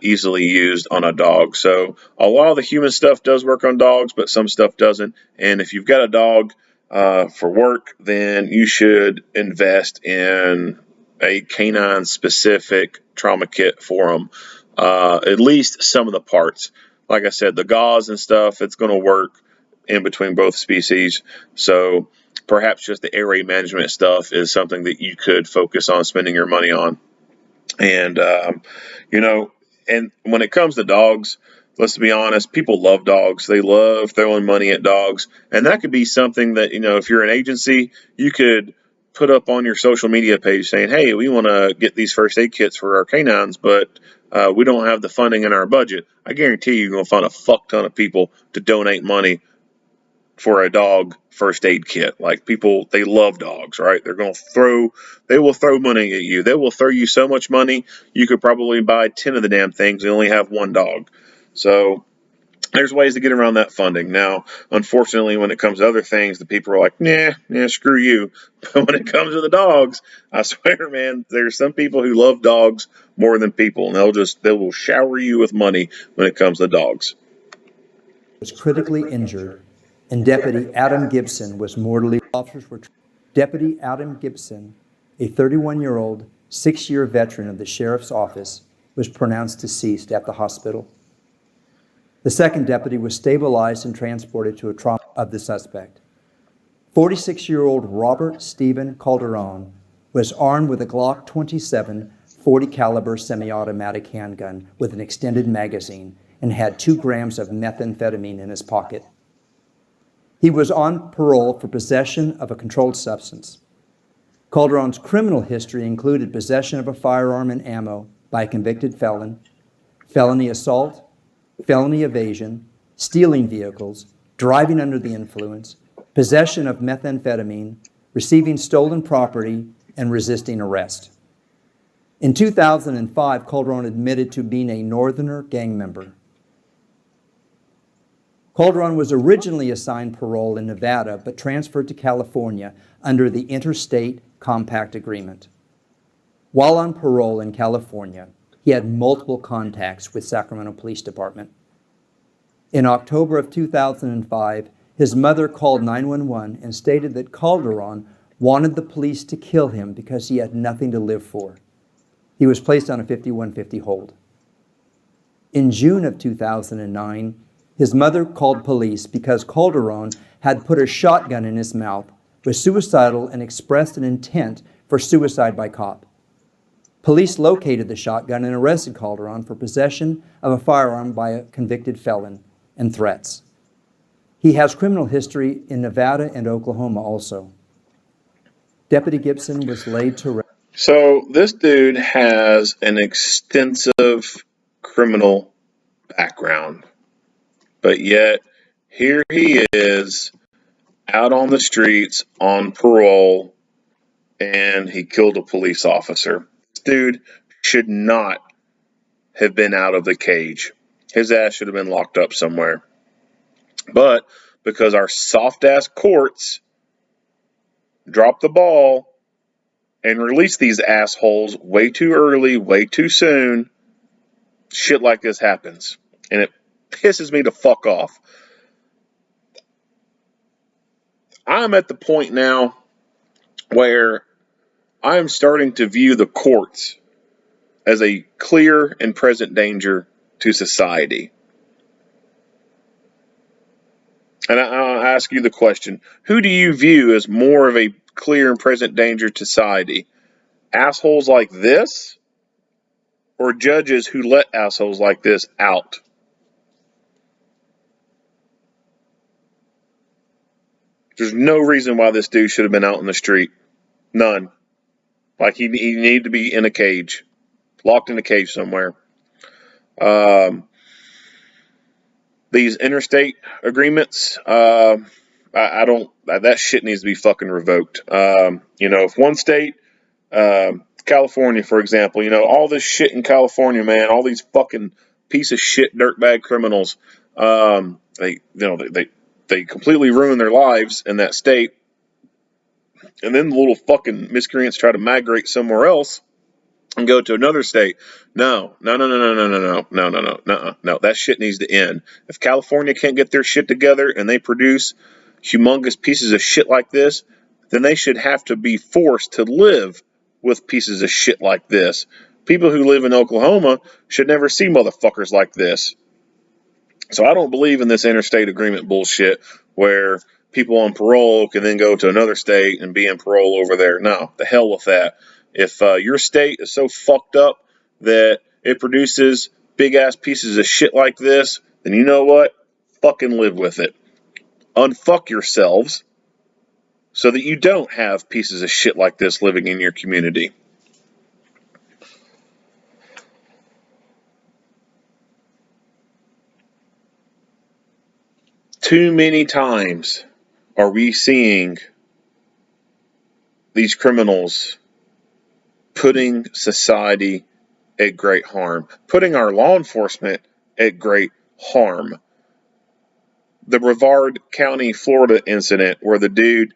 [SPEAKER 1] easily used on a dog. So a lot of the human stuff does work on dogs, but some stuff doesn't. And if you've got a dog for work, then you should invest in a canine specific trauma kit for them. At least some of the parts. Like I said, the gauze and stuff, it's going to work in between both species. So perhaps just the air raid management stuff is something that you could focus on spending your money on. And, you know, and when it comes to dogs, let's be honest, people love dogs. They love throwing money at dogs. And that could be something that, if you're an agency, you could put up on your social media page saying, hey, we want to get these first aid kits for our canines, but we don't have the funding in our budget. I guarantee you're going to find a fuck ton of people to donate money for a dog first aid kit. Like, people, they love dogs, right? They will throw money at you. They will throw you so much money, you could probably buy 10 of the damn things and only have one dog. So there's ways to get around that funding. Now, unfortunately, when it comes to other things, the people are like, nah, screw you. But when it comes to the dogs, I swear, man, there's some people who love dogs more than people, and they will shower you with money when it comes to dogs.
[SPEAKER 3] Was critically injured, and Deputy Adam Gibson was mortally. Officers were. Deputy Adam Gibson, a 31-year-old, 6-year veteran of the sheriff's office, was pronounced deceased at the hospital. The second deputy was stabilized and transported to a trauma of the suspect. 46-year-old Robert Stephen Cauldron was armed with a Glock 27 .40 caliber semi-automatic handgun with an extended magazine and had 2 grams of methamphetamine in his pocket. He was on parole for possession of a controlled substance. Cauldron's criminal history included possession of a firearm and ammo by a convicted felon, felony assault, felony evasion, stealing vehicles, driving under the influence, possession of methamphetamine, receiving stolen property, and resisting arrest. In 2005, Cauldron admitted to being a Northerner gang member. Cauldron was originally assigned parole in Nevada, but transferred to California under the Interstate Compact Agreement. While on parole in California, he had multiple contacts with Sacramento Police Department. In October of 2005, his mother called 911 and stated that Cauldron wanted the police to kill him because he had nothing to live for. He was placed on a 5150 hold. In June of 2009, his mother called police because Cauldron had put a shotgun in his mouth, was suicidal, and expressed an intent for suicide by cop. Police located the shotgun and arrested Cauldron for possession of a firearm by a convicted felon and threats. He has criminal history in Nevada and Oklahoma also. Deputy Gibson was laid to rest.
[SPEAKER 1] So this dude has an extensive criminal background, but yet here he is out on the streets on parole, and he killed a police officer. This dude should not have been out of the cage. His ass should have been locked up somewhere. But because our soft-ass courts dropped the ball and released these assholes way too early, way too soon, shit like this happens. And it pisses me to fuck off. I'm at the point now where I'm starting to view the courts as a clear and present danger to society. And I'll ask you the question, who do you view as more of a clear and present danger to society? Assholes like this, or judges who let assholes like this out? There's no reason why this dude should have been out in the street. None. Like, he needed to be in a cage. Locked in a cage somewhere. The these interstate agreements, I don't. That shit needs to be fucking revoked. If one state, California, for example, all this shit in California, man, all these fucking piece of shit dirtbag criminals, they completely ruin their lives in that state, and then the little fucking miscreants try to migrate somewhere else and go to another state. No. That shit needs to end. If California can't get their shit together and they produce humongous pieces of shit like this, then they should have to be forced to live with pieces of shit like this. People who live in Oklahoma should never see motherfuckers like this. So I don't believe in this interstate agreement bullshit where people on parole can then go to another state and be in parole over there. No, the hell with that. If your state is so fucked up that it produces big ass pieces of shit like this, then you know what? Fucking live with it. Unfuck yourselves so that you don't have pieces of shit like this living in your community. Too many times are we seeing these criminals putting society at great harm, putting our law enforcement at great harm. The Brevard County, Florida incident where the dude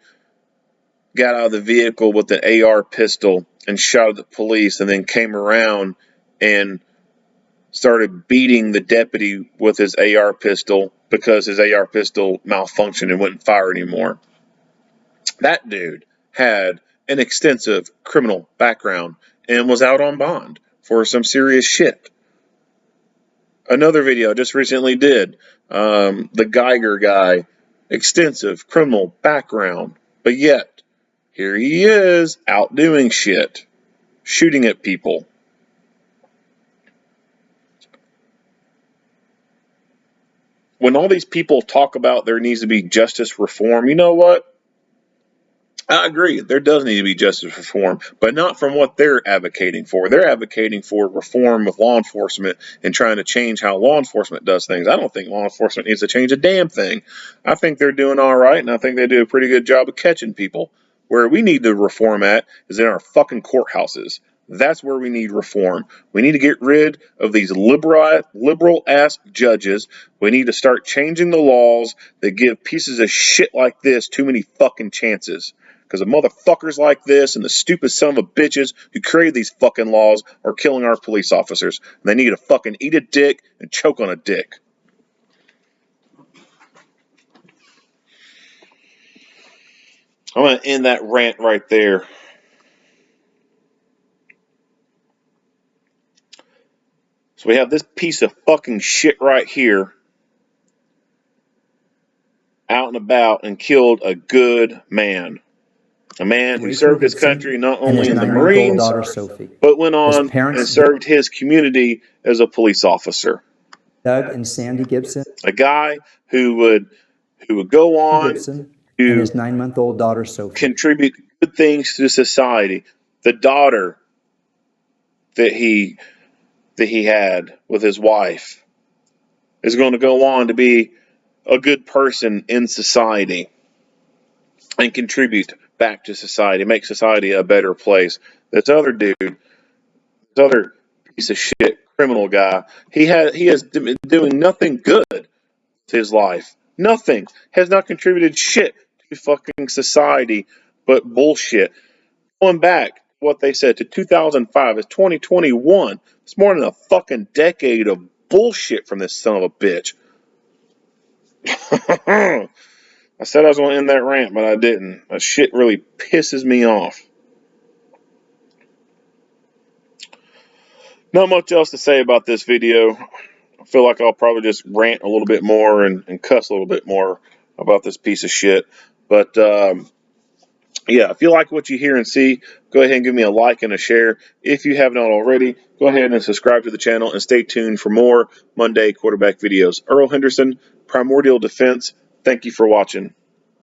[SPEAKER 1] got out of the vehicle with an AR pistol and shot at the police and then came around and started beating the deputy with his AR pistol because his AR pistol malfunctioned and wouldn't fire anymore. That dude had an extensive criminal background and was out on bond for some serious shit. Another video I just recently did, the Geiger guy, extensive criminal background, but yet here he is out doing shit, shooting at people. When all these people talk about there needs to be justice reform, you know what? I agree. There does need to be justice reform, but not from what they're advocating for. They're advocating for reform with law enforcement and trying to change how law enforcement does things. I don't think law enforcement needs to change a damn thing. I think they're doing all right, and I think they do a pretty good job of catching people. Where we need to reform at is in our fucking courthouses. That's where we need reform. We need to get rid of these liberal ass judges. We need to start changing the laws that give pieces of shit like this too many fucking chances. Because the motherfuckers like this and the stupid son of a bitches who created these fucking laws are killing our police officers. And they need to fucking eat a dick and choke on a dick. I'm going to end that rant right there. So we have this piece of fucking shit right here out and about and killed a good man. A man who served his country not only in the Marines, but went on and served his community as a police officer.
[SPEAKER 3] Doug and Sandy Gibson.
[SPEAKER 1] A guy who would go on
[SPEAKER 3] Gibson
[SPEAKER 1] to
[SPEAKER 3] and his 9-month-old daughter Sophie
[SPEAKER 1] contribute good things to society. The daughter that he had with his wife is going to go on to be a good person in society and contribute back to society, make society a better place. This other dude, this other piece of shit criminal guy, he has been doing nothing good to his life. Nothing. Has not contributed shit to fucking society but bullshit. Going back, what they said, to 2005, it's 2021. It's more than a fucking decade of bullshit from this son of a bitch. I said I was going to end that rant, but I didn't. That shit really pisses me off. Not much else to say about this video. I feel like I'll probably just rant a little bit more and cuss a little bit more about this piece of shit. But, yeah, if you like what you hear and see, go ahead and give me a like and a share. If you have not already, go ahead and subscribe to the channel and stay tuned for more Monday quarterback videos. Earl Henderson, Primordial Defense, thank you for watching.